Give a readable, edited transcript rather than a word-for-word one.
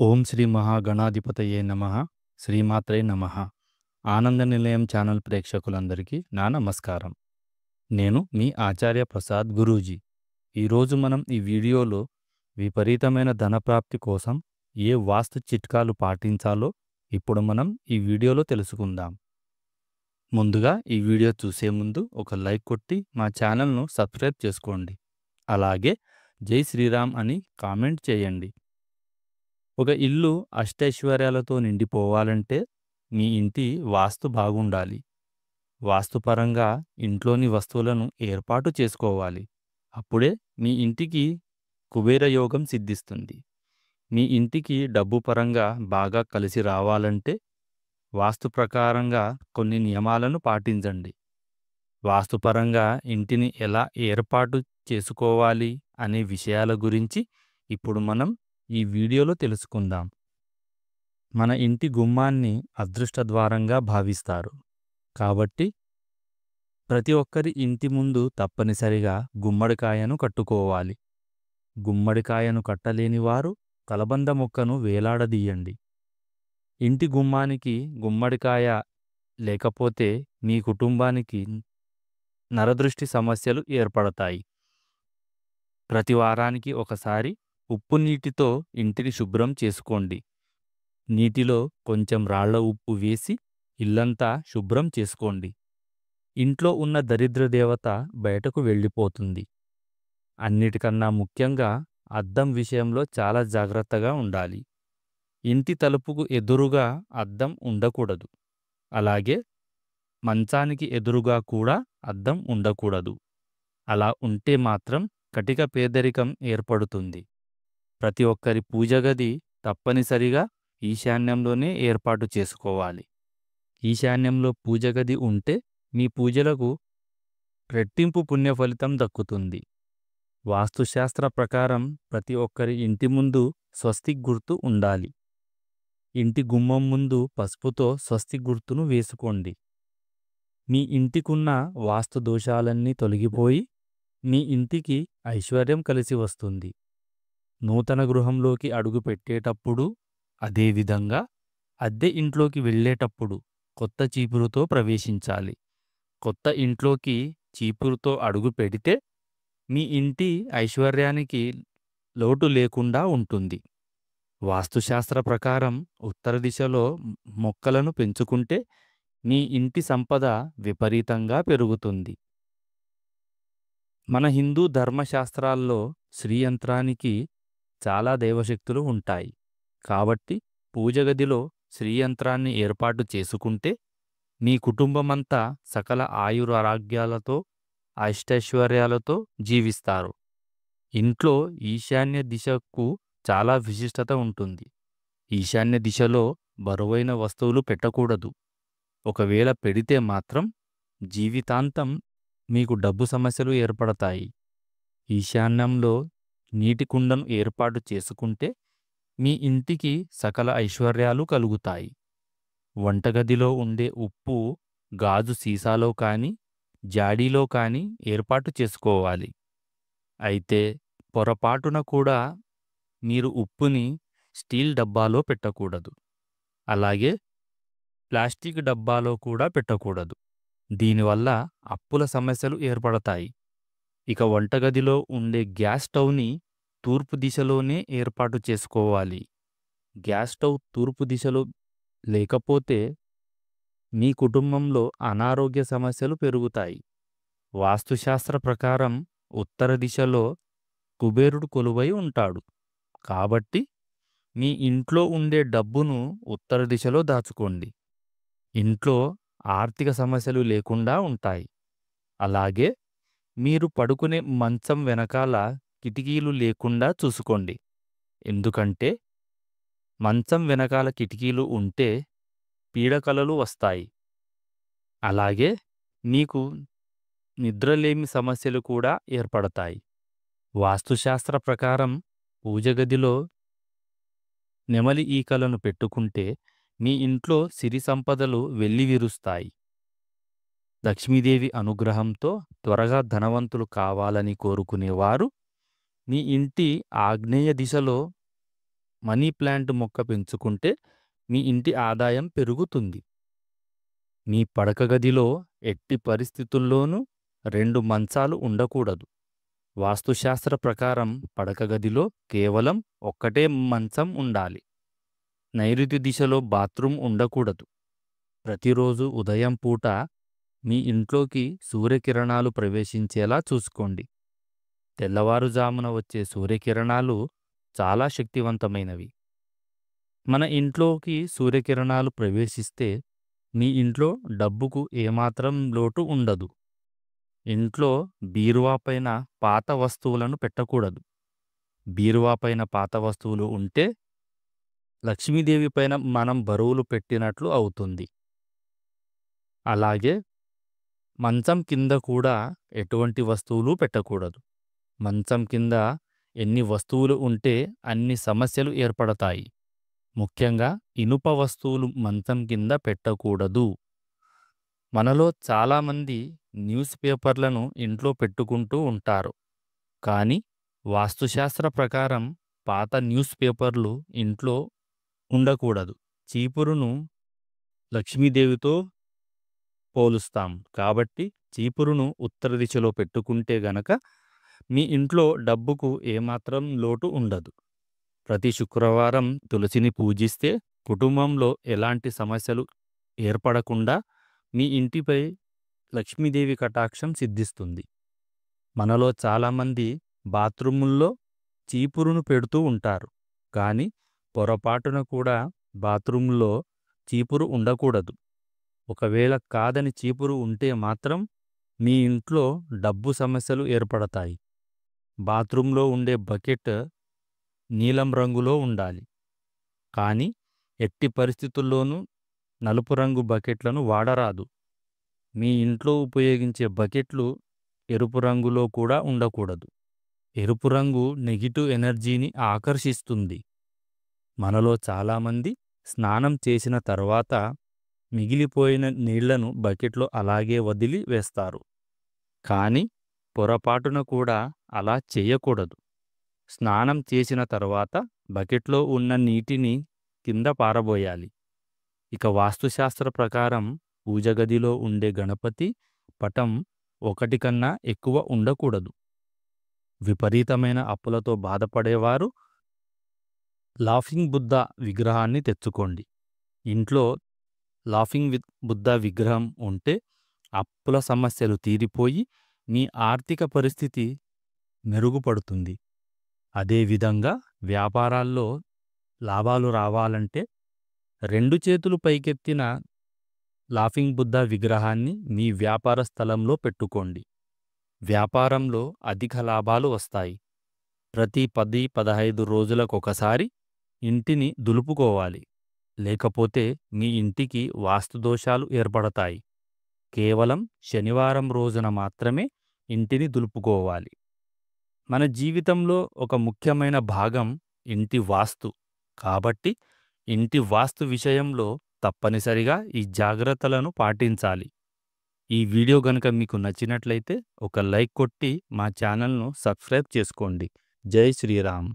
ఓం శ్రీ మహాగణాధిపతయే నమః. శ్రీమాత్రే నమః. ఆనంద నిలయం ఛానల్ ప్రేక్షకులందరికీ నా నమస్కారం. నేను మీ ఆచార్య ప్రసాద్ గురూజీ. ఈరోజు మనం ఈ వీడియోలో విపరీతమైన ధనప్రాప్తి కోసం ఏ వాస్తు చిట్కాలు పాటించాలో ఇప్పుడు మనం ఈ వీడియోలో తెలుసుకుందాం. ముందుగా ఈ వీడియో చూసే ముందు ఒక లైక్ కొట్టి మా ఛానల్ను సబ్స్క్రైబ్ చేసుకోండి. అలాగే జై శ్రీరామ్ అని కామెంట్ చేయండి. ఒక ఇల్లు అష్టైశ్వర్యాలతో నిండిపోవాలంటే మీ ఇంటి వాస్తు బాగుండాలి. వాస్తుపరంగా ఇంట్లోని వస్తువులను ఏర్పాటు చేసుకోవాలి. అప్పుడే మీ ఇంటికి కుబేర యోగం సిద్ధిస్తుంది. మీ ఇంటికి డబ్బు పరంగా బాగా కలిసి రావాలంటే వాస్తు ప్రకారంగా కొన్ని నియమాలను పాటించండి. వాస్తుపరంగా ఇంటిని ఎలా ఏర్పాటు చేసుకోవాలి అనే విషయాల గురించి ఇప్పుడు మనం ఈ వీడియోలో తెలుసుకుందాం. మన ఇంటి గుమ్మాన్ని అదృష్ట ద్వారంగా భావిస్తారు. కాబట్టి ప్రతి ఒక్కరి ఇంటి ముందు తప్పనిసరిగా గుమ్మడికాయను కట్టుకోవాలి. గుమ్మడికాయను కట్టలేని వారు కలబంద మొక్కను వేలాడదీయండి. ఇంటి గుమ్మానికి గుమ్మడికాయ లేకపోతే మీ కుటుంబానికి నరదృష్టి సమస్యలు ఏర్పడతాయి. ప్రతి వారానికి ఒకసారి ఉప్పు నీటితో ఇంటిని శుభ్రం చేసుకోండి. నీటిలో కొంచెం రాళ్ల ఉప్పు వేసి ఇల్లంతా శుభ్రం చేసుకోండి. ఇంట్లో ఉన్న దరిద్ర దేవత బయటకు వెళ్ళిపోతుంది. అన్నిటికన్నా ముఖ్యంగా అద్దం విషయంలో చాలా జాగ్రత్తగా ఉండాలి. ఇంటి తలుపుకు ఎదురుగా అద్దం ఉండకూడదు. అలాగే మంచానికి ఎదురుగా కూడా అద్దం ఉండకూడదు. అలా ఉంటే మాత్రం కటిక పేదరికం ఏర్పడుతుంది. ప్రతి ఒక్కరి పూజగది తప్పనిసరిగా ఈశాన్యంలోనే ఏర్పాటు చేసుకోవాలి. ఈశాన్యంలో పూజగది ఉంటే మీ పూజలకు రెట్టింపు పుణ్యఫలితం దక్కుతుంది. వాస్తుశాస్త్ర ప్రకారం ప్రతి ఒక్కరి ఇంటి ముందు స్వస్తిక్ గుర్తు ఉండాలి. ఇంటి గుమ్మం ముందు పసుపుతో స్వస్తిక్ గుర్తును వేసుకోండి. మీ ఇంటికున్న వాస్తు దోషాలన్నీ తొలగిపోయి మీ ఇంటికి ఐశ్వర్యం కలిసి వస్తుంది. నూతన గృహంలోకి అడుగు పెట్టేటప్పుడు, అదేవిధంగా అద్దె ఇంట్లోకి వెళ్ళేటప్పుడు కొత్త చీపురుతో ప్రవేశించాలి. కొత్త ఇంట్లోకి చీపురుతో అడుగు పెడితే మీ ఇంటి ఐశ్వర్యానికి లోటు లేకుండా ఉంటుంది. వాస్తుశాస్త్ర ప్రకారం ఉత్తర దిశలో మొక్కలను పెంచుకుంటే మీ ఇంటి సంపద విపరీతంగా పెరుగుతుంది. మన హిందూ ధర్మశాస్త్రాల్లో శ్రీయంత్రానికి చాలా దైవశక్తులు ఉంటాయి. కాబట్టి పూజగదిలో శ్రీయంత్రాన్ని ఏర్పాటు చేసుకుంటే మీ కుటుంబమంతా సకల ఆయురారోగ్యాలతో అష్టైశ్వర్యాలతో జీవిస్తారు. ఇంట్లో ఈశాన్య దిశకు చాలా విశిష్టత ఉంటుంది. ఈశాన్య దిశలో బరువైన వస్తువులు పెట్టకూడదు. ఒకవేళ పెడితే మాత్రం జీవితాంతం మీకు డబ్బు సమస్యలు ఏర్పడతాయి. ఈశాన్యంలో నీటి కుండను ఏర్పాటు చేసుకుంటే మీ ఇంటికి సకల ఐశ్వర్యాలు కలుగుతాయి. వంటగదిలో ఉండే ఉప్పు గాజు సీసాలో కానీ జాడీలో కానీ ఏర్పాటు చేసుకోవాలి. అయితే పొరపాటున కూడా మీరు ఉప్పుని స్టీల్ డబ్బాలో పెట్టకూడదు. అలాగే ప్లాస్టిక్ డబ్బాలో కూడా పెట్టకూడదు. దీనివల్ల అప్పుల సమస్యలు ఏర్పడతాయి. ఇక వంటగదిలో ఉండే గ్యాస్ స్టవ్ని తూర్పు దిశలోనే ఏర్పాటు చేసుకోవాలి. గ్యాస్ స్టవ్ తూర్పు దిశలో లేకపోతే మీ కుటుంబంలో అనారోగ్య సమస్యలు పెరుగుతాయి. వాస్తుశాస్త్ర ప్రకారం ఉత్తర దిశలో కుబేరుడు కొలువై ఉంటాడు. కాబట్టి మీ ఇంట్లో ఉండే డబ్బును ఉత్తర దిశలో దాచుకోండి. ఇంట్లో ఆర్థిక సమస్యలు లేకుండా ఉంటాయి. అలాగే మీరు పడుకునే మంచం వెనకాల కిటికీలు లేకుండా చూసుకోండి. ఎందుకంటే మంచం వెనకాల కిటికీలు ఉంటే పీడకలలు వస్తాయి. అలాగే మీకు నిద్రలేమి సమస్యలు కూడా ఏర్పడతాయి. వాస్తుశాస్త్ర ప్రకారం పూజగదిలో నెమలి ఈకలను పెట్టుకుంటే మీ ఇంట్లో సిరి సంపదలు వెల్లివిరుస్తాయి. లక్ష్మీదేవి అనుగ్రహంతో త్వరగా ధనవంతులు కావాలని కోరుకునేవారు మీ ఇంటి ఆగ్నేయ దిశలో మనీ ప్లాంట్ మొక్క పెంచుకుంటే మీ ఇంటి ఆదాయం పెరుగుతుంది. మీ పడక గదిలో ఎట్టి పరిస్థితుల్లోనూ 2 మంచాలు ఉండకూడదు. వాస్తుశాస్త్ర ప్రకారం పడక గదిలో కేవలం ఒక్కటే మంచం ఉండాలి. నైరుతి దిశలో బాత్రూమ్ ఉండకూడదు. ప్రతిరోజు ఉదయం పూట మీ ఇంట్లోకి సూర్యకిరణాలు ప్రవేశించేలా చూసుకోండి. తెల్లవారుజామున వచ్చే సూర్యకిరణాలు చాలా శక్తివంతమైనవి. మన ఇంట్లోకి సూర్యకిరణాలు ప్రవేశిస్తే మీ ఇంట్లో డబ్బుకు ఏమాత్రం లోటు ఉండదు. ఇంట్లో బీరువా పైన పాత వస్తువులను పెట్టకూడదు. బీరువా పైన పాత వస్తువులు ఉంటే లక్ష్మీదేవి పైన మనం బరువులు పెట్టినట్లు అవుతుంది. అలాగే మంచం కింద కూడా ఎటువంటి వస్తువులు పెట్టకూడదు. మంచం కింద ఎన్ని వస్తువులు ఉంటే అన్ని సమస్యలు ఏర్పడతాయి. ముఖ్యంగా ఇనుప వస్తువులు మంచం కింద పెట్టకూడదు. మనలో చాలామంది న్యూస్ పేపర్లను ఇంట్లో పెట్టుకుంటూ ఉంటారు. కానీ వాస్తుశాస్త్ర ప్రకారం పాత న్యూస్ పేపర్లు ఇంట్లో ఉండకూడదు. చీపురును లక్ష్మీదేవితో పోలుస్తాం కాబట్టి చీపురును ఉత్తర దిశలో పెట్టుకుంటే గనక మీ ఇంట్లో డబ్బుకు ఏమాత్రం లోటు ఉండదు. ప్రతి శుక్రవారం తులసిని పూజిస్తే కుటుంబంలో ఎలాంటి సమస్యలు ఏర్పడకుండా మీ ఇంటిపై లక్ష్మీదేవి కటాక్షం సిద్ధిస్తుంది. మనలో చాలామంది బాత్రూముల్లో చీపురును పెడుతూ ఉంటారు. కానీ పొరపాటున కూడా బాత్రూంలో చీపురు ఉండకూడదు. ఒకవేళ కాదని చీపురు ఉంటే మాత్రం మీ ఇంట్లో డబ్బు సమస్యలు ఏర్పడతాయి. బాత్రూంలో ఉండే బకెట్ నీలం రంగులో ఉండాలి. కానీ ఎట్టి పరిస్థితుల్లోనూ నలుపు రంగు బకెట్లను వాడరాదు. మీ ఇంట్లో ఉపయోగించే బకెట్లు ఎరుపు రంగులో కూడా ఉండకూడదు. ఎరుపు రంగు నెగిటివ్ ఎనర్జీని ఆకర్షిస్తుంది. మనలో చాలామంది స్నానం చేసిన తర్వాత మిగిలిపోయిన నీళ్లను బకెట్లో అలాగే వదిలి వేస్తారు. కానీ పొరపాటున కూడా అలా చేయకూడదు. స్నానం చేసిన తర్వాత బకెట్లో ఉన్న నీటిని కింద పారబోయాలి. ఇక వాస్తుశాస్త్ర ప్రకారం పూజగదిలో ఉండే గణపతి పటం 1 కన్నా ఎక్కువ ఉండకూడదు. విపరీతమైన అప్పులతో బాధపడేవారు లాఫింగ్ బుద్ధ విగ్రహాన్ని తెచ్చుకోండి. ఇంట్లో లాఫింగ్ బుద్ధ విగ్రహం ఉంటే అప్పుల సమస్యలు తీరిపోయి మీ ఆర్థిక పరిస్థితి మెరుగుపడుతుంది. అదేవిధంగా వ్యాపారాల్లో లాభాలు రావాలంటే 2 చేతులు పైకెత్తిన లాఫింగ్ బుద్ధ విగ్రహాన్ని మీ వ్యాపార స్థలంలో పెట్టుకోండి. వ్యాపారంలో అధిక లాభాలు వస్తాయి. ప్రతి 10-15 రోజులకొకసారి ఇంటిని దులుపుకోవాలి. లేకపోతే మీ ఇంటికి వాస్తుదోషాలు ఏర్పడతాయి. కేవలం శనివారం రోజున మాత్రమే ఇంటిని దులుపుకోవాలి. మన జీవితంలో ఒక ముఖ్యమైన భాగం ఇంటి వాస్తు. కాబట్టి ఇంటి వాస్తు విషయంలో తప్పనిసరిగా ఈ జాగ్రత్తలను పాటించాలి. ఈ వీడియో గనుక మీకు నచ్చినట్లయితే ఒక లైక్ కొట్టి మా ఛానల్ను సబ్స్క్రైబ్ చేసుకోండి. జై శ్రీరామ్.